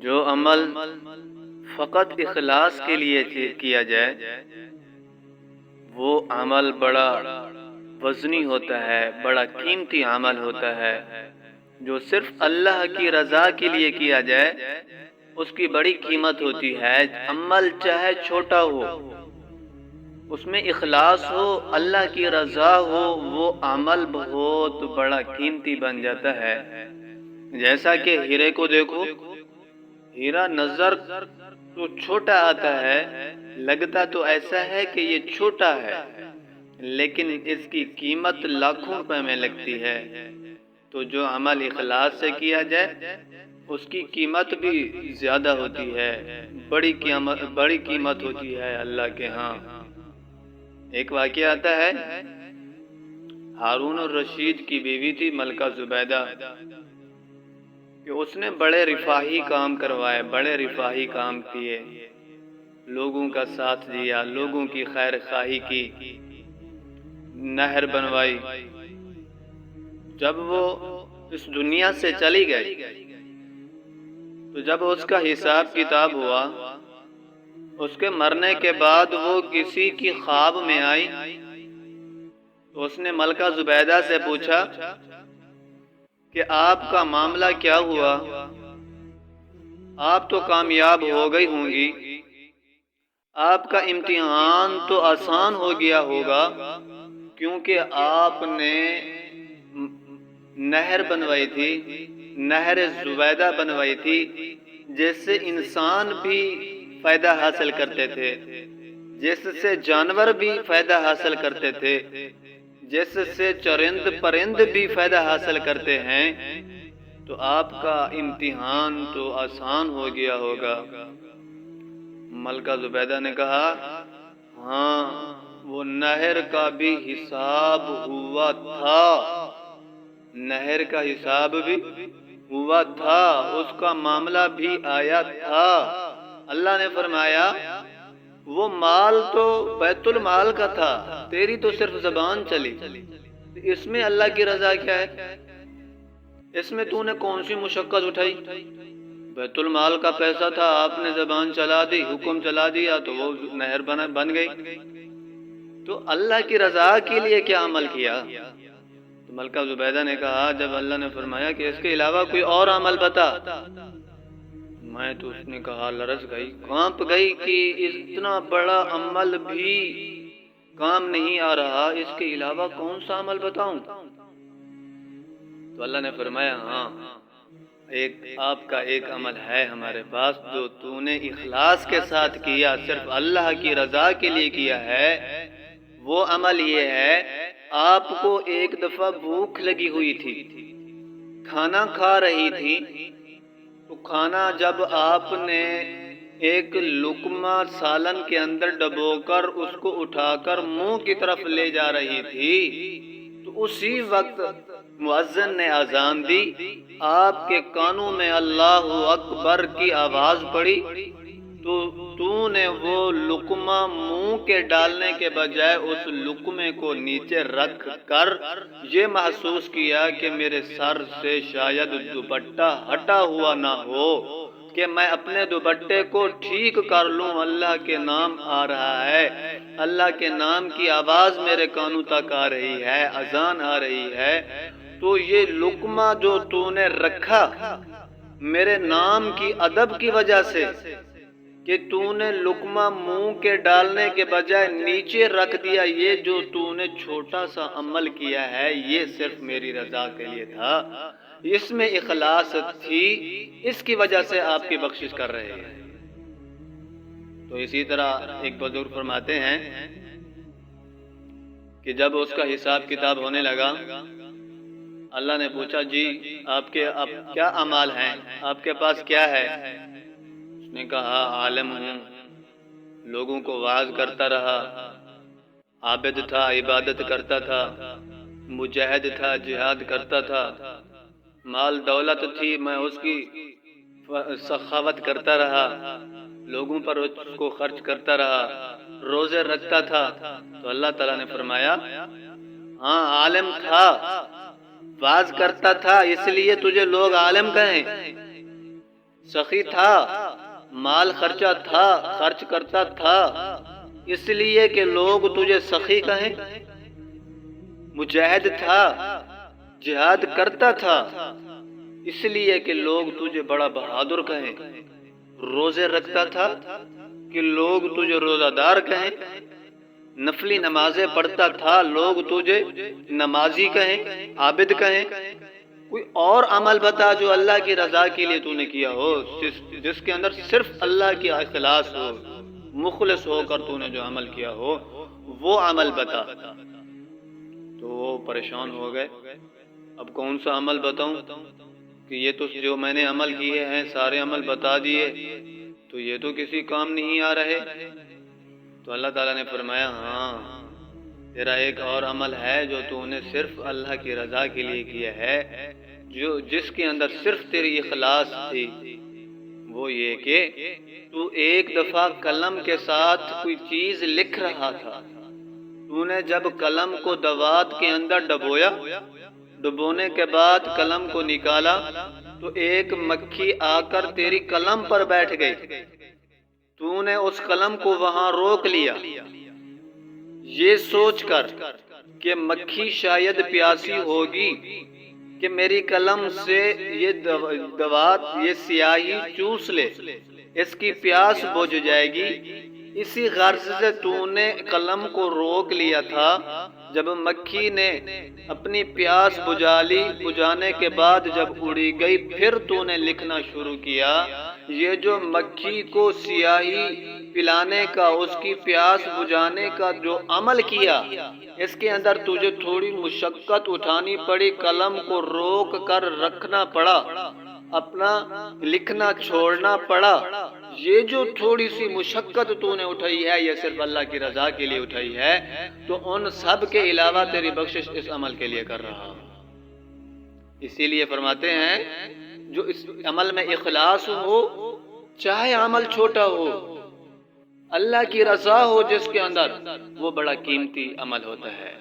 جو عمل فقط اخلاص کے لیے کیا جائے وہ عمل بڑا وزنی ہوتا ہے، بڑا قیمتی عمل ہوتا ہے۔ جو صرف اللہ کی رضا کے لیے کیا جائے اس کی بڑی قیمت ہوتی ہے، عمل چاہے چھوٹا ہو، اس میں اخلاص ہو، اللہ کی رضا ہو، وہ عمل بہت بڑا قیمتی بن جاتا ہے۔ جیسا کہ ہیرے کو دیکھو، ہیرا نظر تو چھوٹا آتا ہے، لگتا تو ایسا ہے کہ یہ چھوٹا ہے، لیکن اس کی قیمت لاکھوں روپے میں لگتی ہے۔ تو جو عمل اخلاص سے کیا جائے اس کی قیمت بھی زیادہ ہوتی ہے، بڑی قیمت ہوتی ہے اللہ کے ہاں۔ ایک واقعہ آتا ہے، ہارون الرشید کی بیوی تھی ملکہ زبیدہ، کہ اس نے بڑے رفاہی کام کروائے، بڑے رفاہی کام کیے، لوگوں کا ساتھ دیا، لوگوں کی خیر خواہی کی، نہر بنوائی۔ جب وہ اس دنیا سے چلی گئی تو جب اس کا حساب کتاب ہوا، اس کے مرنے کے بعد وہ کسی کی خواب میں آئی تو اس نے ملکہ زبیدہ سے پوچھا کہ آپ کا معاملہ کیا ہوا؟ آپ تو کامیاب ہو گئی ہوں گی، آپ کا امتحان تو آسان ہو گیا ہوگا، کیونکہ آپ نے نہر بنوائی تھی، نہر زبیدہ بنوائی تھی، جس سے انسان بھی فائدہ حاصل کرتے تھے، جس سے جانور بھی فائدہ حاصل کرتے تھے، جس سے چرند پرند بھی فائدہ حاصل کرتے ہیں، تو آپ کا امتحان تو آسان ہو گیا ہوگا۔ ملکہ زبیدہ نے کہا، ہاں وہ نہر کا بھی حساب ہوا تھا، نہر کا حساب بھی ہوا تھا، اس کا معاملہ بھی آیا تھا۔ اللہ نے فرمایا وہ مال تو بیت المال کا تھا، تیری تو صرف زبان چلی، اس میں اللہ کی رضا کیا ہے؟ اس میں تو نے کون سی مشقت اٹھائی؟ بیت المال کا پیسہ تھا، آپ نے زبان چلا دی، حکم چلا دیا تو وہ نہر بن گئی۔ تو اللہ کی رضا کے لیے کیا عمل کیا؟ تو ملکہ زبیدہ نے کہا، جب اللہ نے فرمایا کہ اس کے علاوہ کوئی اور عمل بتا، میں تو اس نے کہا لرز گئی، کانپ گئی کہ اتنا بڑا عمل بھی کام نہیں آ رہا، اس کے علاوہ کون سا عمل بتاؤں؟ تو اللہ نے فرمایا، ہاں آپ کا ایک عمل ہے ہمارے پاس جو تو نے اخلاص کے ساتھ کیا، صرف اللہ کی رضا کے لیے کیا ہے۔ وہ عمل یہ ہے، آپ کو ایک دفعہ بھوک لگی ہوئی تھی، کھانا کھا رہی تھی، تو کھانا جب آپ نے ایک لقمہ سالن کے اندر ڈبو کر اس کو اٹھا کر منہ کی طرف لے جا رہی تھی، تو اسی وقت مؤذن نے اذان دی، آپ کے کانوں میں اللہ اکبر کی آواز پڑی، تو نے وہ لقمہ منہ کے ڈالنے کے بجائے اس لقمے کو نیچے رکھ کر یہ محسوس کیا کہ میرے سر سے شاید دوپٹہ ہٹا ہوا نہ ہو، کہ میں اپنے دوپٹے کو ٹھیک کر لوں، اللہ کے نام آ رہا ہے، اللہ کے نام کی آواز میرے کانوں تک آ رہی ہے، اذان آ رہی ہے، تو یہ لقمہ جو تو نے رکھا میرے نام کی ادب کی وجہ سے، کہ تو نے لقمہ منہ کے ڈالنے کے بجائے نیچے رکھ دیا، یہ جو تو نے چھوٹا سا عمل کیا ہے یہ صرف میری رضا کے لیے تھا، اس میں اخلاص تھی، اس کی وجہ سے آپ کی بخشش کر رہے ہیں۔ تو اسی طرح ایک بزرگ فرماتے ہیں کہ جب اس کا حساب کتاب ہونے لگا، اللہ نے پوچھا، جی آپ کے اب کیا اعمال ہیں، آپ کے پاس کیا ہے؟ اس نے کہا، عالم ہوں، لوگوں کو واعظ کرتا رہا، عابد تھا، عبادت کرتا تھا، مجاہد تھا، جہاد کرتا تھا، مال دولت تھی، میں اس کی سخاوت کرتا رہا، لوگوں پر اس کو خرچ کرتا رہا، روزے رکھتا تھا۔ تو اللہ تعالیٰ نے فرمایا، ہاں عالم تھا، واعظ کرتا تھا، اس لیے تجھے لوگ عالم کہیں، سخی تھا، مال خرچہ تھا، خرچ کرتا تھا، اس لیے کہ لوگ تجھے سخی کہیں؟ مجاہد تھا، جہاد کرتا تھا، اس لیے کہ لوگ تجھے بڑا بہادر کہیں؟ روزے رکھتا تھا کہ لوگ تجھے روزہ دار کہیں؟ نفلی نمازیں پڑھتا تھا، لوگ تجھے نمازی کہیں، عابد کہیں؟ کوئی اور عمل بتا جو اللہ کی رضا کے لیے تو نے کیا ہو، جس کے اندر صرف اللہ کی اخلاص ہو، مخلص ہو کر تو نے جو عمل کیا ہو وہ عمل بتا۔ تو وہ پریشان ہو گئے، اب کون سا عمل بتاؤں کہ یہ تو جو میں نے عمل کیے ہیں سارے عمل بتا دیے تو یہ تو کسی کام نہیں آ رہے۔ تو اللہ تعالیٰ نے فرمایا ہاں، تیرا ایک اور عمل ہے جو تو نے صرف اللہ کی رضا کے لیے کیا ہے، جس کے اندر صرف تیری اخلاص تھی، وہ یہ کہ تو ایک دفعہ قلم کے ساتھ کوئی چیز لکھ رہا تھا، تو نے جب قلم کو دوات کے اندر ڈبویا، ڈبونے کے بعد قلم کو نکالا تو ایک مکھی آ کر تیری قلم پر بیٹھ گئی، تو نے اس قلم کو وہاں روک لیا، یہ سوچ کر کہ مکھی شاید پیاسی ہوگی کہ میری قلم سے یہ دوات، یہ سیاہی چوس لے، اس کی پیاس بجھ جائے گی، اسی غرض سے تو نے قلم کو روک لیا تھا۔ جب مکھی نے اپنی پیاس بجھا لی، بجھانے کے بعد جب اڑی گئی، پھر تو نے لکھنا شروع کیا۔ یہ جو مکھی کو سیاہی پلانے کا، اس کی پیاس بجھانے کا جو عمل کیا، اس کے اندر تجھے تھوڑی مشقت اٹھانی پڑی، قلم کو روک کر رکھنا پڑا، اپنا لکھنا چھوڑنا پڑا، یہ جو تھوڑی سی مشقت تو نے اٹھائی ہے یہ صرف اللہ کی رضا کے لیے اٹھائی ہے، تو ان سب کے علاوہ تیری بخشش اس عمل کے لیے کر رہا ہوں۔ اسی لیے فرماتے ہیں جو اس عمل میں اخلاص ہو، چاہے عمل چھوٹا ہو، اللہ کی رضا ہو جس کے اندر، وہ بڑا قیمتی عمل ہوتا ہے۔